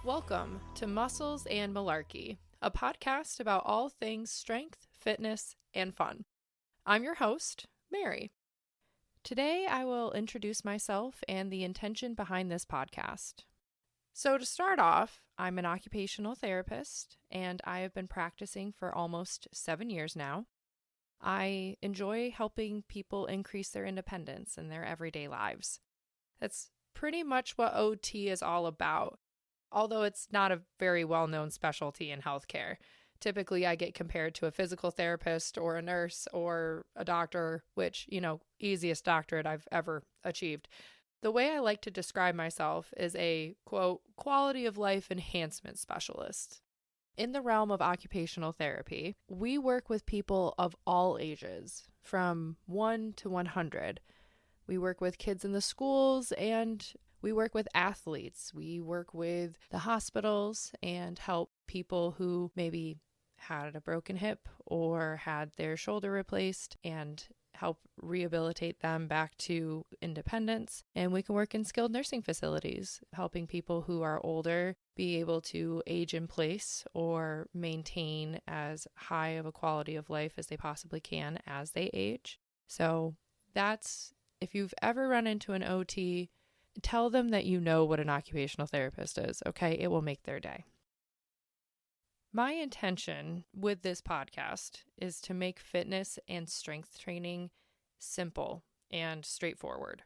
Welcome to Muscles and Malarkey, a podcast about all things strength, fitness, and fun. I'm your host, Mary. Today, I will introduce myself and the intention behind this podcast. So to start off, I'm an occupational therapist, and I have been practicing for almost 7 years now. I enjoy helping people increase their independence in their everyday lives. That's pretty much what OT is all about, although it's not a very well-known specialty in healthcare. Typically, I get compared to a physical therapist or a nurse or a doctor, which, easiest doctorate I've ever achieved. The way I like to describe myself is a, quote, quality of life enhancement specialist. In the realm of occupational therapy, we work with people of all ages, from 1 to 100. We work with kids in the schools, and we work with athletes. We work with the hospitals and help people who maybe had a broken hip or had their shoulder replaced and help rehabilitate them back to independence. And we can work in skilled nursing facilities, helping people who are older be able to age in place or maintain as high of a quality of life as they possibly can as they age. So that's, if you've ever run into an OT, tell them that you know what an occupational therapist is, okay? It will make their day. My intention with this podcast is to make fitness and strength training simple and straightforward.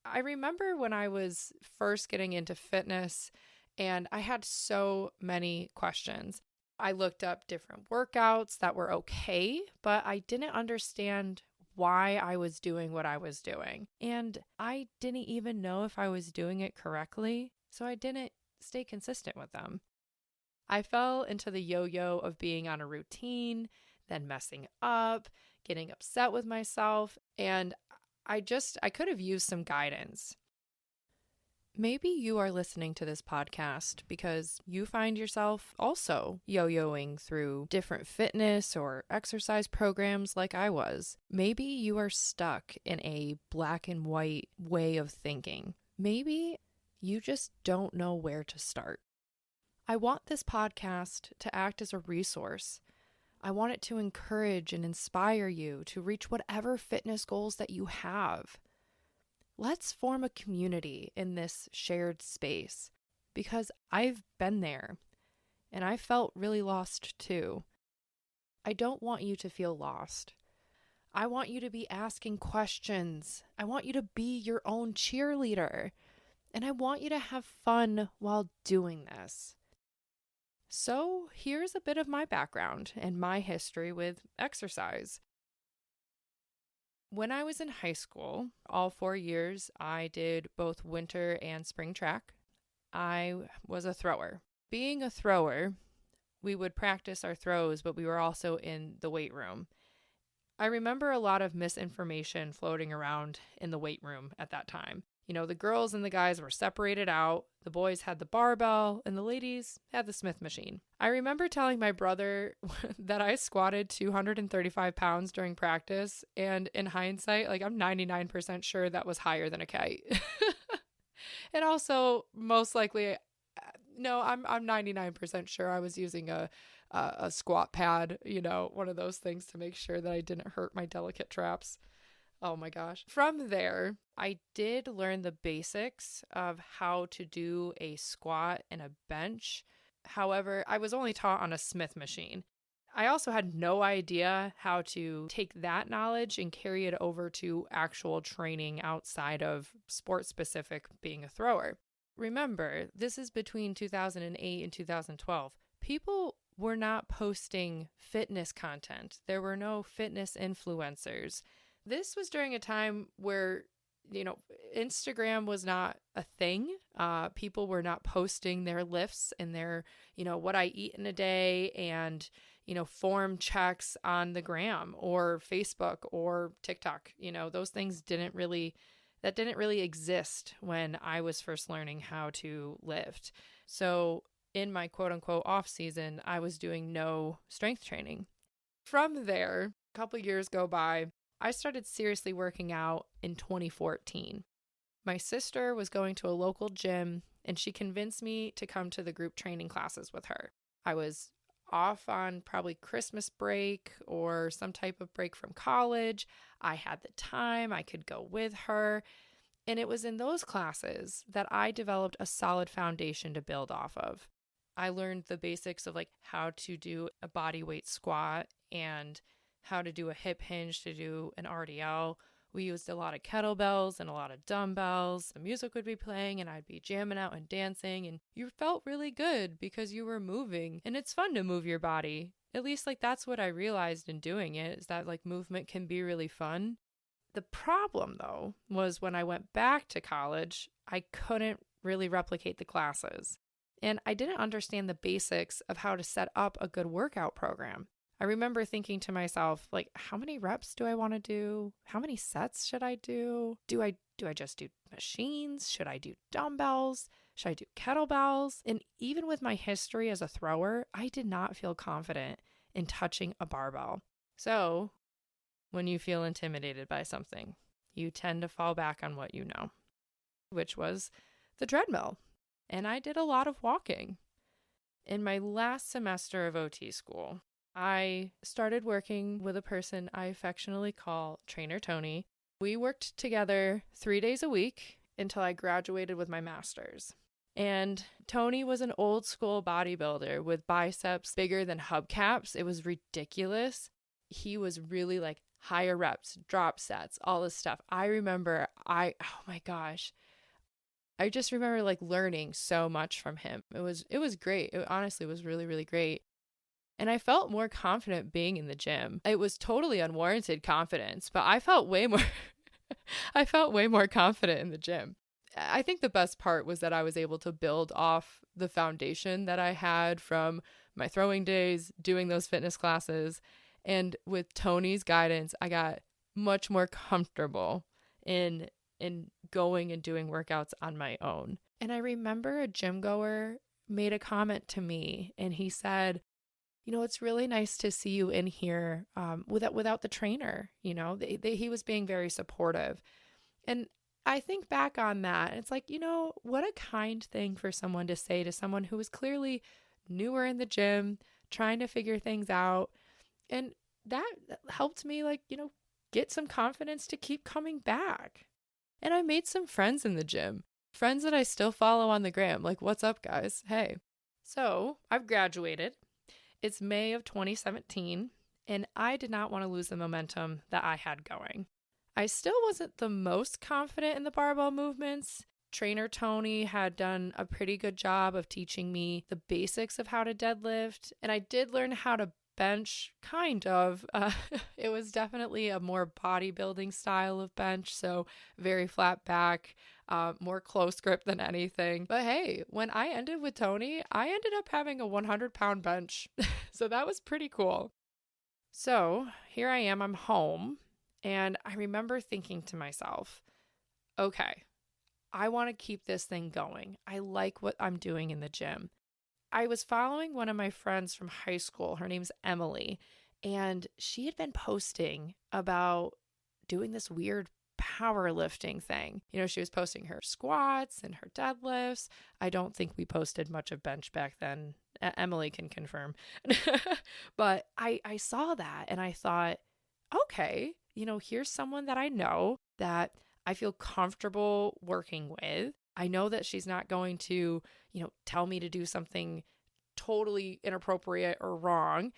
I remember when I was first getting into fitness and I had so many questions. I looked up different workouts that were okay, but I didn't understand why I was doing what I was doing. And I didn't even know if I was doing it correctly, so I didn't stay consistent with them. I fell into the yo-yo of being on a routine, then messing up, getting upset with myself, and I could have used some guidance. Maybe you are listening to this podcast because you find yourself also yo-yoing through different fitness or exercise programs like I was. Maybe you are stuck in a black and white way of thinking. Maybe you just don't know where to start. I want this podcast to act as a resource. I want it to encourage and inspire you to reach whatever fitness goals that you have. Let's form a community in this shared space, because I've been there and I felt really lost too. I don't want you to feel lost. I want you to be asking questions. I want you to be your own cheerleader, and I want you to have fun while doing this. So here's a bit of my background and my history with exercise. When I was in high school, all 4 years, I did both winter and spring track. I was a thrower. Being a thrower, we would practice our throws, but we were also in the weight room. I remember a lot of misinformation floating around in the weight room at that time. The girls and the guys were separated out. The boys had the barbell and the ladies had the Smith machine. I remember telling my brother that I squatted 235 pounds during practice. And in hindsight, I'm 99% sure that was higher than a kite. And also, most likely, no, I'm 99% sure I was using a squat pad, one of those things to make sure that I didn't hurt my delicate traps. Oh my gosh. From there, I did learn the basics of how to do a squat and a bench. However, I was only taught on a Smith machine. I also had no idea how to take that knowledge and carry it over to actual training outside of sport-specific being a thrower. Remember, this is between 2008 and 2012. People were not posting fitness content. There were no fitness influencers. This was during a time where, Instagram was not a thing. People were not posting their lifts and their, what I eat in a day and, form checks on the gram or Facebook or TikTok. Those things didn't really exist when I was first learning how to lift. So in my quote unquote off season, I was doing no strength training. From there, a couple years go by. I started seriously working out in 2014. My sister was going to a local gym and she convinced me to come to the group training classes with her. I was off on probably Christmas break or some type of break from college. I had the time, I could go with her. And it was in those classes that I developed a solid foundation to build off of. I learned the basics of like how to do a body weight squat and how to do a hip hinge to do an RDL. We used a lot of kettlebells and a lot of dumbbells. The music would be playing and I'd be jamming out and dancing, and you felt really good because you were moving, and it's fun to move your body. At least like that's what I realized in doing it, is that like movement can be really fun. The problem though was when I went back to college, I couldn't really replicate the classes. And I didn't understand the basics of how to set up a good workout program. I remember thinking to myself, like, how many reps do I want to do? How many sets should I do? Do I just do machines? Should I do dumbbells? Should I do kettlebells? And even with my history as a thrower, I did not feel confident in touching a barbell. So when you feel intimidated by something, you tend to fall back on what you know, which was the treadmill. And I did a lot of walking. In my last semester of OT school, I started working with a person I affectionately call Trainer Tony. We worked together 3 days a week until I graduated with my master's. And Tony was an old school bodybuilder with biceps bigger than hubcaps. It was ridiculous. He was really like higher reps, drop sets, all this stuff. I remember oh my gosh. I just remember like learning so much from him. It was great. It honestly was really, really great. And I felt more confident being in the gym. It was totally unwarranted confidence, but I felt way more confident in the gym. I think the best part was that I was able to build off the foundation that I had from my throwing days, doing those fitness classes. And with Tony's guidance, I got much more comfortable in going and doing workouts on my own. And I remember a gym goer made a comment to me, and he said, you know, it's really nice to see you in here without the trainer. You know, he was being very supportive. And I think back on that, and it's like, you know, what a kind thing for someone to say to someone who was clearly newer in the gym, trying to figure things out. And that helped me, like, you know, get some confidence to keep coming back. And I made some friends in the gym, friends that I still follow on the gram. Like, what's up, guys? Hey. So I've graduated. It's May of 2017, and I did not want to lose the momentum that I had going. I still wasn't the most confident in the barbell movements. Trainer Tony had done a pretty good job of teaching me the basics of how to deadlift, and I did learn how to bench, kind of. It was definitely a more bodybuilding style of bench, so very flat back, more close grip than anything. But hey, when I ended with Tony, I ended up having a 100-pound bench, so that was pretty cool. So here I am, I'm home, and I remember thinking to myself, okay, I want to keep this thing going. I like what I'm doing in the gym. I was following one of my friends from high school. Her name's Emily, and she had been posting about doing this weird powerlifting thing. You know, she was posting her squats and her deadlifts. I don't think we posted much of bench back then. Emily can confirm. But I saw that and I thought, okay, you know, here's someone that I know that I feel comfortable working with. I know that she's not going to, you know, tell me to do something totally inappropriate or wrong.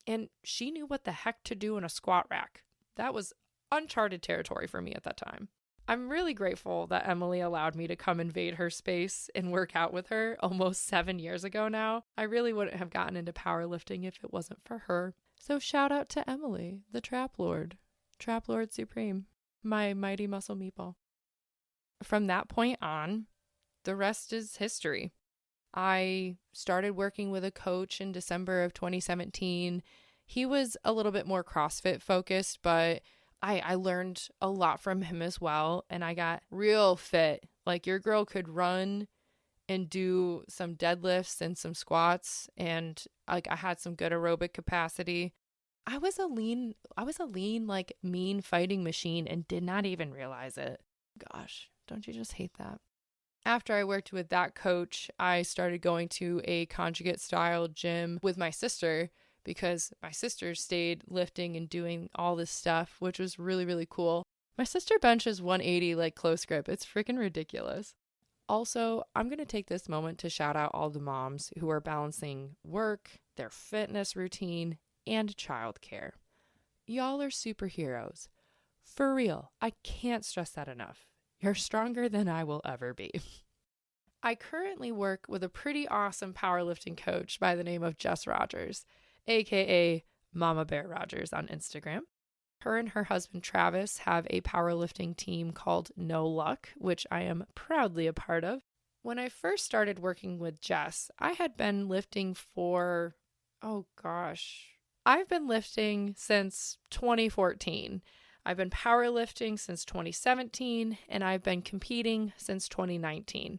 And she knew what the heck to do in a squat rack. That was uncharted territory for me at that time. I'm really grateful that Emily allowed me to come invade her space and work out with her almost 7 years ago now. I really wouldn't have gotten into powerlifting if it wasn't for her. So shout out to Emily, the Trap Lord Supreme, my mighty muscle meatball. From that point on, the rest is history. I started working with a coach in December of 2017. He was a little bit more CrossFit focused, but I learned a lot from him as well. And I got real fit. Like, your girl could run and do some deadlifts and some squats. And like, I had some good aerobic capacity. I was a lean, like mean fighting machine and did not even realize it. Gosh, don't you just hate that? After I worked with that coach, I started going to a conjugate style gym with my sister because my sister stayed lifting and doing all this stuff, which was really, really cool. My sister benches 180 like close grip. It's freaking ridiculous. Also, I'm going to take this moment to shout out all the moms who are balancing work, their fitness routine, and childcare. Y'all are superheroes. For real, I can't stress that enough. You're stronger than I will ever be. I currently work with a pretty awesome powerlifting coach by the name of Jess Rogers, aka Mama Bear Rogers on Instagram. Her and her husband Travis have a powerlifting team called No Luck, which I am proudly a part of. When I first started working with Jess, I had been lifting for, I've been lifting since 2014. I've been powerlifting since 2017, and I've been competing since 2019.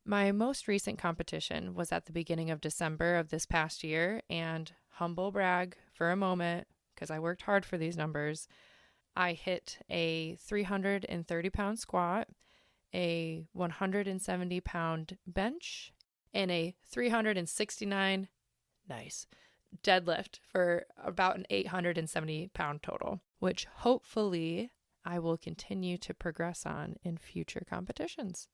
My most recent competition was at the beginning of December of this past year, and humble brag for a moment, because I worked hard for these numbers, I hit a 330-pound squat, a 170-pound bench, and a 369, nice, deadlift for about an 870-pound total, which hopefully I will continue to progress on in future competitions.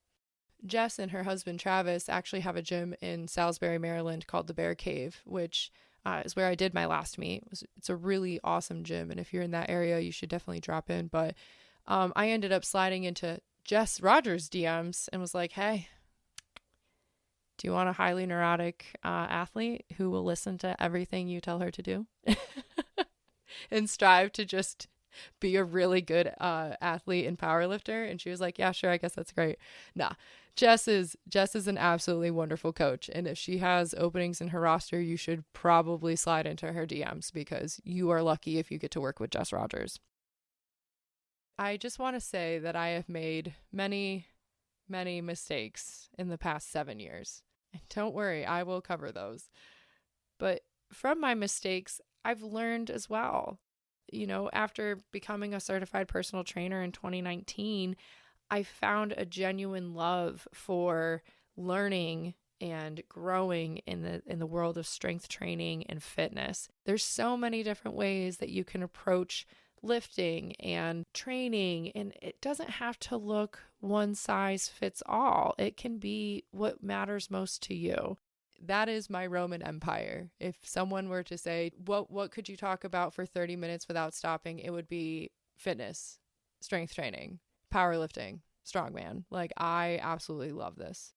Jess and her husband Travis actually have a gym in Salisbury, Maryland called the Bear Cave, which is where I did my last meet. It's a really awesome gym, and if you're in that area, you should definitely drop in. But I ended up sliding into Jess Rogers' DMs and was like, hey, do you want a highly neurotic athlete who will listen to everything you tell her to do and strive to just be a really good athlete and powerlifter? And she was like, yeah, sure, I guess that's great. Nah, Jess is an absolutely wonderful coach. And if she has openings in her roster, you should probably slide into her DMs because you are lucky if you get to work with Jess Rogers. I just want to say that I have made many, many mistakes in the past 7 years. And don't worry, I will cover those. But from my mistakes, I've learned as well. You know, after becoming a certified personal trainer in 2019, I found a genuine love for learning and growing in the world of strength training and fitness. There's so many different ways that you can approach lifting and training, and it doesn't have to look one size fits all. It can be what matters most to you. That is my Roman Empire. If someone were to say, what could you talk about for 30 minutes without stopping? It would be fitness, strength training, powerlifting, strongman. Like, I absolutely love this.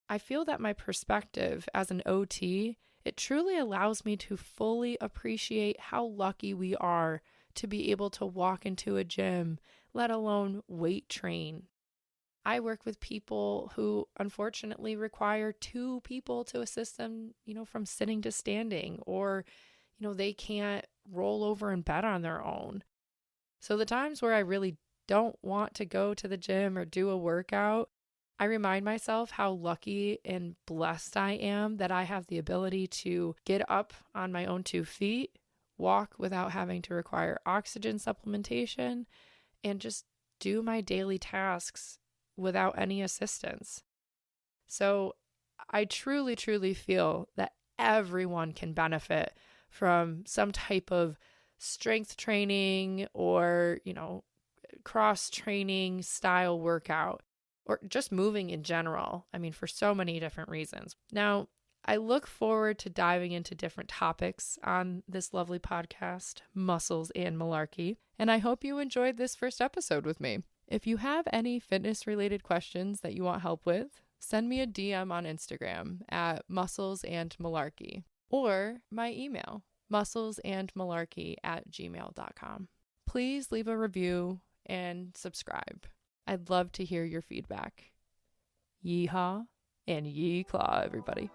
I feel that my perspective as an OT, it truly allows me to fully appreciate how lucky we are to be able to walk into a gym, let alone weight train. I work with people who unfortunately require 2 people to assist them, from sitting to standing, or, they can't roll over in bed on their own. So the times where I really don't want to go to the gym or do a workout, I remind myself how lucky and blessed I am that I have the ability to get up on my own 2 feet, walk without having to require oxygen supplementation, and just do my daily tasks without any assistance. So I truly, truly feel that everyone can benefit from some type of strength training or, cross training style workout, or just moving in general. I mean, for so many different reasons. Now, I look forward to diving into different topics on this lovely podcast, Muscles and Malarkey, and I hope you enjoyed this first episode with me. If you have any fitness-related questions that you want help with, send me a DM on Instagram at Muscles and Malarkey, or my email, musclesandmalarkey@gmail.com. Please leave a review and subscribe. I'd love to hear your feedback. Yeehaw and yee claw, everybody.